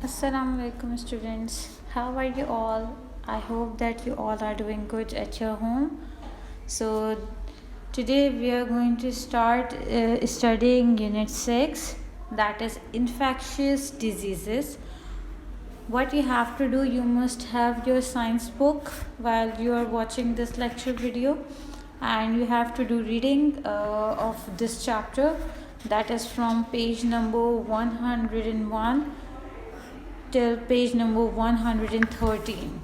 Assalamu alaikum students. How are you all? I hope that you all are doing good at your home. So today we are going to start studying unit 6, that is infectious diseases. What you have to do, you must have your science book while you are watching this lecture video, and you have to do reading of this chapter, that is from page number 101 till page number 113.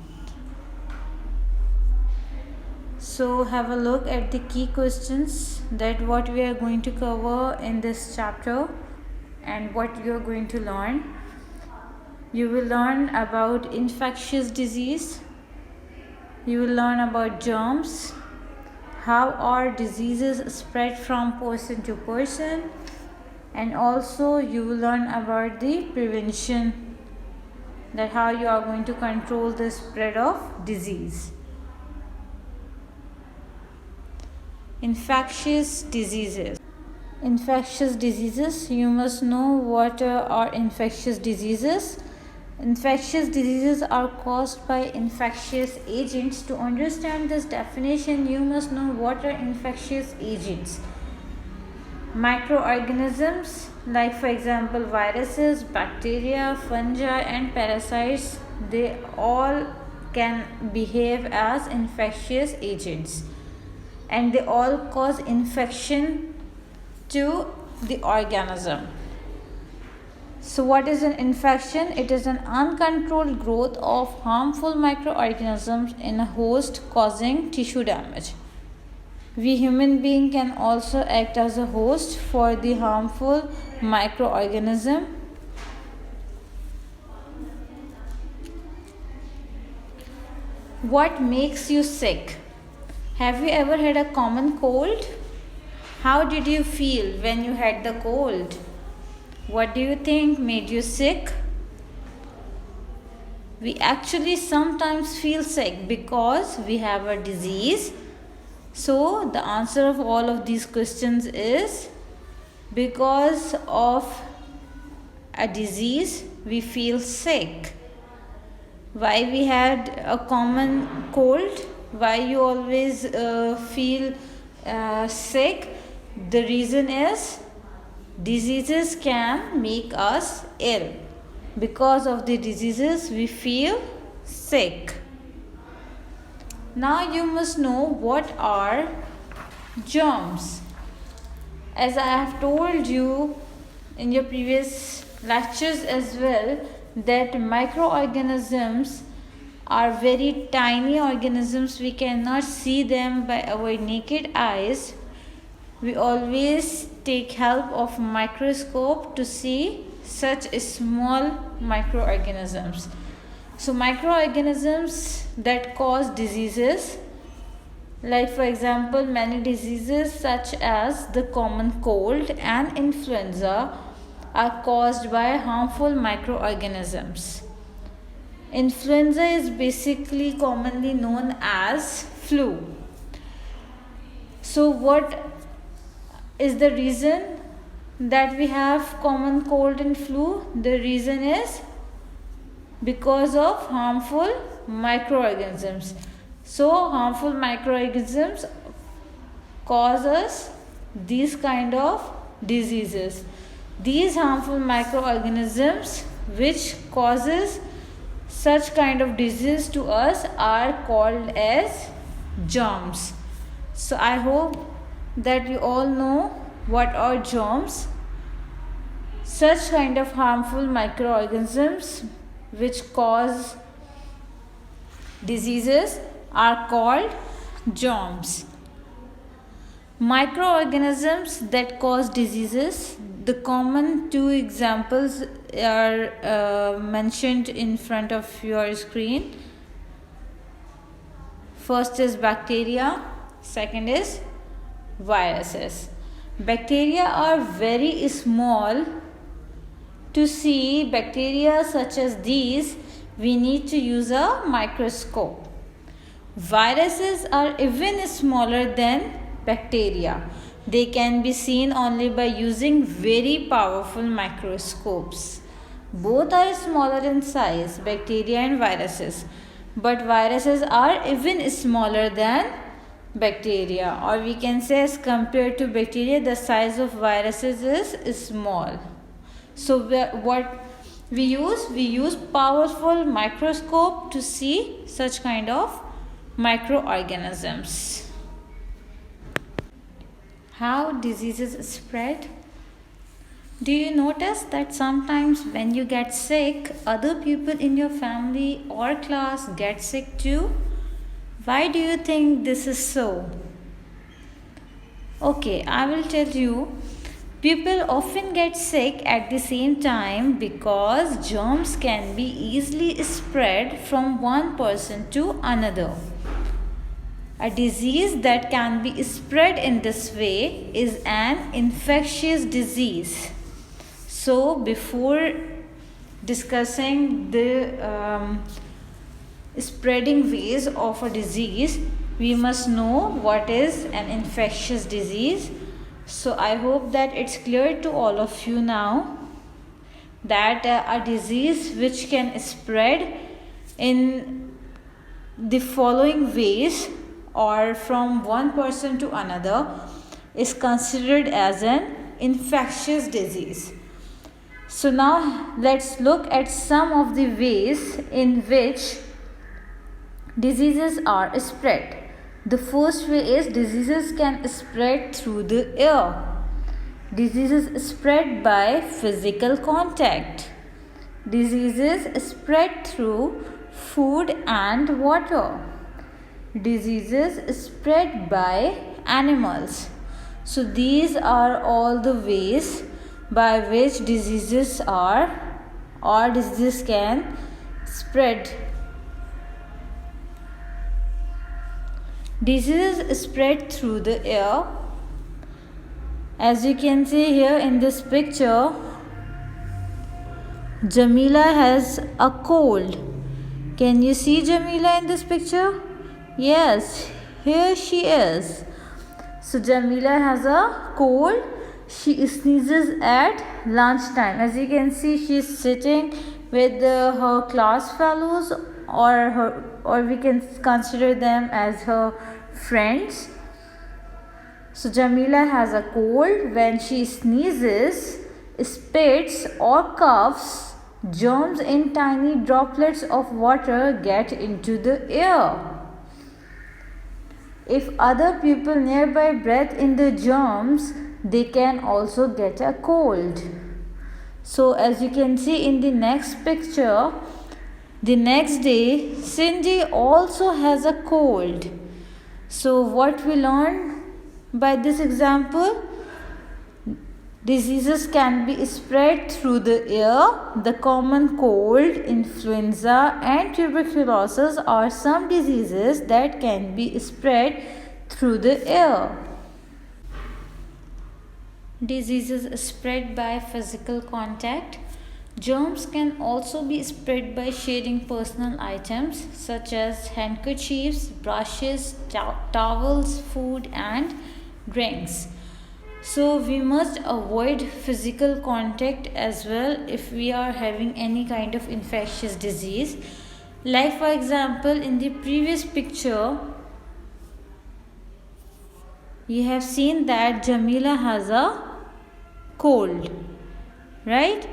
So have a look at the key questions that what we are going to cover in this chapter and what you are going to learn. You will learn about infectious disease. You will learn about germs, how are diseases spread from person to person, and also you will learn about the prevention, that how you are going to control the spread of disease. Infectious diseases. Infectious diseases, you must know what are infectious diseases. Infectious diseases are caused by infectious agents. To understand this definition, you must know what are infectious agents. Microorganisms, like for example viruses, bacteria, fungi and parasites, they all can behave as infectious agents, and they all cause infection to the organism. So what is an infection? It is an uncontrolled growth of harmful microorganisms in a host causing tissue damage. We human being can also act as a host for the harmful microorganism. What makes you sick? Have you ever had a common cold? How did you feel when you had the cold? What do you think made you sick? We actually sometimes feel sick because we have a disease. So the answer of all of these questions is because of a disease we feel sick. Why we had a common cold? Why you always feel sick? The reason is diseases can make us ill. Because of the diseases we feel sick. Now you must know what are germs. As I have told you in your previous lectures as well, that microorganisms are very tiny organisms. We cannot see them by our naked eyes. We always take help of microscope to see such small microorganisms. So microorganisms that cause diseases, like for example many diseases such as the common cold and influenza, are caused by harmful microorganisms. Influenza is basically commonly known as flu. So what is the reason that we have common cold and flu? The reason is because of harmful microorganisms. So harmful microorganisms cause us these kind of diseases. These harmful microorganisms which causes such kind of disease to us are called as germs. So I hope that you all know what are germs. Such kind of harmful microorganisms which cause diseases are called germs. Microorganisms that cause diseases, the common two examples are mentioned in front of your screen. First is bacteria, second is viruses. Bacteria are very small. To see bacteria such as these, we need to use a microscope. Viruses are even smaller than bacteria. They can be seen only by using very powerful microscopes. Both are smaller in size, bacteria and viruses. But viruses are even smaller than bacteria, or we can say as compared to bacteria, the size of viruses is small. So what we use powerful microscope to see such kind of microorganisms. How diseases spread? Do you notice that sometimes when you get sick, other people in your family or class get sick too? Why do you think this is so? Okay, I will tell you. People often get sick at the same time because germs can be easily spread from one person to another. A disease that can be spread in this way is an infectious disease. So, before discussing the spreading ways of a disease, we must know what is an infectious disease. So, I hope that it's clear to all of you now that a disease which can spread in the following ways or from one person to another is considered as an infectious disease. So now let's look at some of the ways in which diseases are spread. The first way is diseases can spread through the air. Diseases spread by physical contact. Diseases spread through food and water. Diseases spread by animals. So these are all the ways by which diseases can spread. Diseases spread through the air. As you can see here in this picture, Jamila has a cold. Can you see Jamila in this picture? Yes, here she is. So Jamila has a cold. She sneezes at lunchtime. As you can see, she is sitting with her class fellows, or we can consider them as her friends. So Jamila has a cold. When she sneezes, spits or coughs, germs in tiny droplets of water get into the air. If other people nearby breathe in the germs, they can also get a cold. So as you can see in the next picture, the next day Cindy also has a cold. So what we learn by this example? Diseases can be spread through the air. The common cold, influenza and tuberculosis are some diseases that can be spread through the air. Diseases spread by physical contact. Germs can also be spread by sharing personal items such as handkerchiefs, brushes, towels, food and drinks. So we must avoid physical contact as well if we are having any kind of infectious disease. Like for example, in the previous picture, you have seen that Jamila has a cold, right?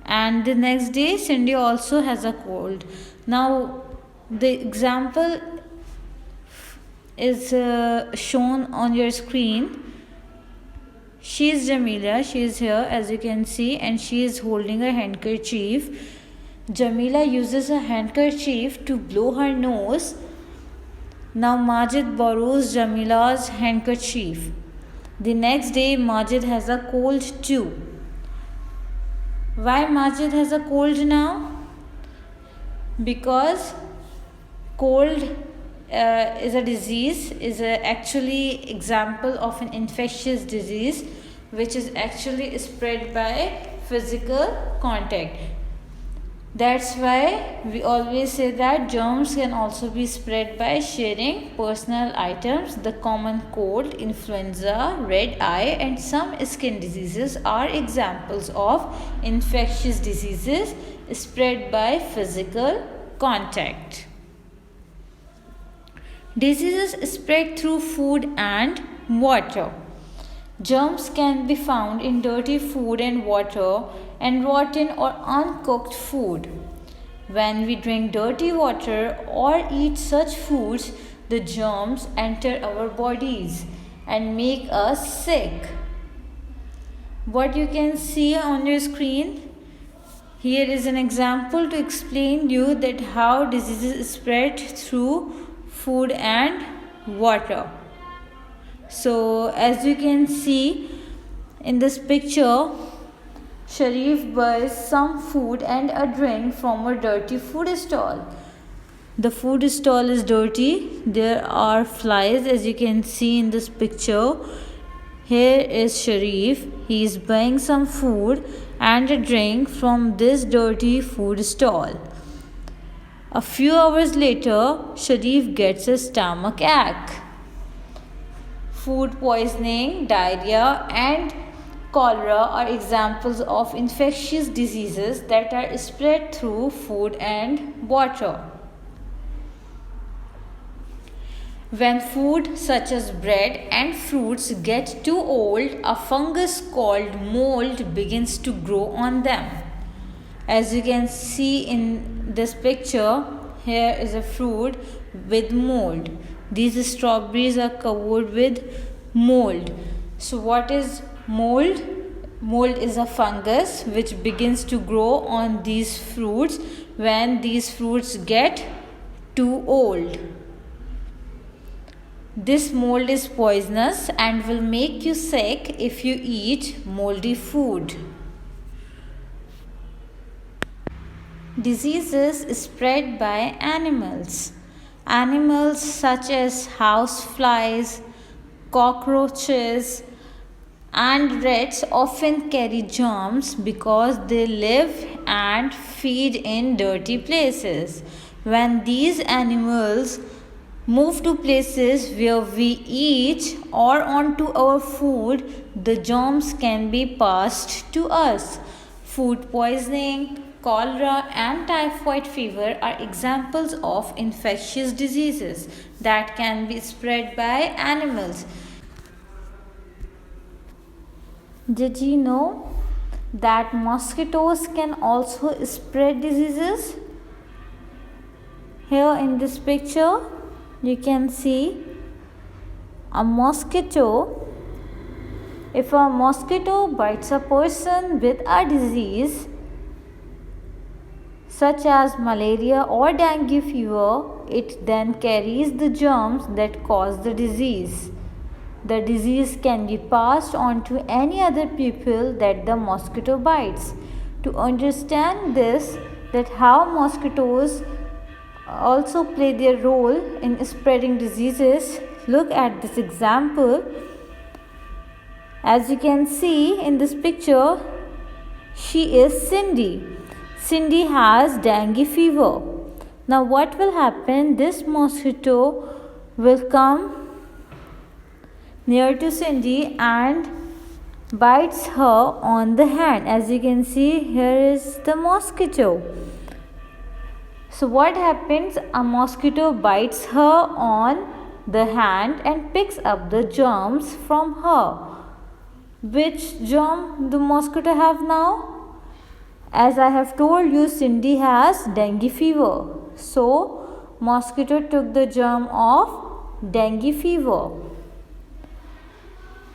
And the next day Cindy also has a cold. Now the example is shown on your screen. She is Jamila, she is here as you can see, and she is holding a handkerchief. Jamila uses a handkerchief to blow her nose. Now Majid borrows Jamila's handkerchief. The next day Majid has a cold too. Why Majid has a cold now? Because cold is a disease, is actually example of an infectious disease which is actually spread by physical contact. That's why we always say that germs can also be spread by sharing personal items. The common cold, influenza, red eye, and some skin diseases are examples of infectious diseases spread by physical contact. Diseases spread through food and water. Germs can be found in dirty food and water and rotten or uncooked food. When we drink dirty water or eat such foods, the germs enter our bodies and make us sick. What you can see on your screen, here is an example to explain you that how diseases spread through food and water. So as you can see in this picture, Sharif buys some food and a drink from a dirty food stall. The food stall is dirty. There are flies as you can see in this picture. Here is Sharif. He is buying some food and a drink from this dirty food stall. A few hours later, Sharif gets a stomach ache. Food poisoning, diarrhea, and cholera are examples of infectious diseases that are spread through food and water. When food such as bread and fruits get too old, a fungus called mold begins to grow on them. As you can see in this picture, here is a fruit with mold. These strawberries are covered with mold. So what is mold? Mold is a fungus which begins to grow on these fruits when these fruits get too old. This mold is poisonous and will make you sick if you eat moldy food. Diseases spread by animals. Animals such as houseflies, cockroaches, and rats often carry germs because they live and feed in dirty places. When these animals move to places where we eat or onto our food, the germs can be passed to us. Food poisoning, cholera, and typhoid fever are examples of infectious diseases that can be spread by animals. Did you know that mosquitoes can also spread diseases? Here in this picture, you can see a mosquito. If a mosquito bites a person with a disease, such as malaria or dengue fever, it then carries the germs that cause the disease. The disease can be passed on to any other people that the mosquito bites. To understand this, that how mosquitoes also play their role in spreading diseases, look at this example. As you can see in this picture, she is Cindy. Cindy has dengue fever. Now what will happen? This mosquito will come near to Cindy and bites her on the hand. As you can see, here is the mosquito. So what happens? A mosquito bites her on the hand and picks up the germs from her. Which germ the mosquito have now? As I have told you, Cindy has dengue fever. So, mosquito took the germ of dengue fever.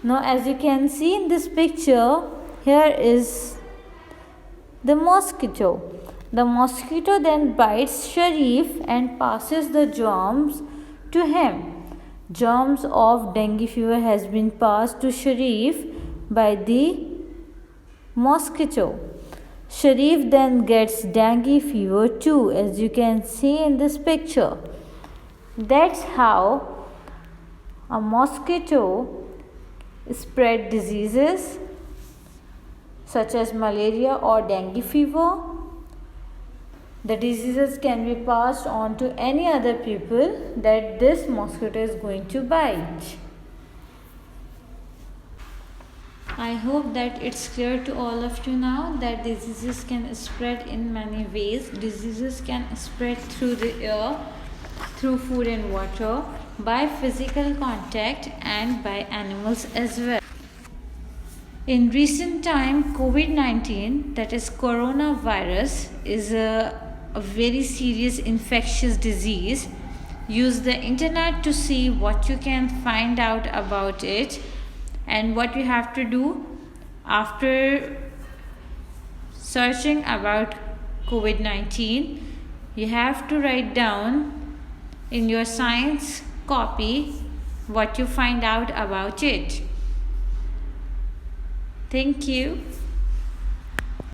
Now, as you can see in this picture, here is the mosquito. The mosquito then bites Sharif and passes the germs to him. Germs of dengue fever has been passed to Sharif by the mosquito. Sharif then gets dengue fever too, as you can see in this picture. That's how a mosquito spread diseases such as malaria or dengue fever. the diseases can be passed on to any other people that this mosquito is going to bite. I hope that it's clear to all of you now that diseases can spread in many ways. Diseases can spread through the air, through food and water, by physical contact, and by animals as well. In recent time, COVID-19, that is coronavirus, is a very serious infectious disease. Use the internet to see what you can find out about it, and what you have to do after searching about COVID-19. You have to write down in your science copy what you find out about it. Thank you.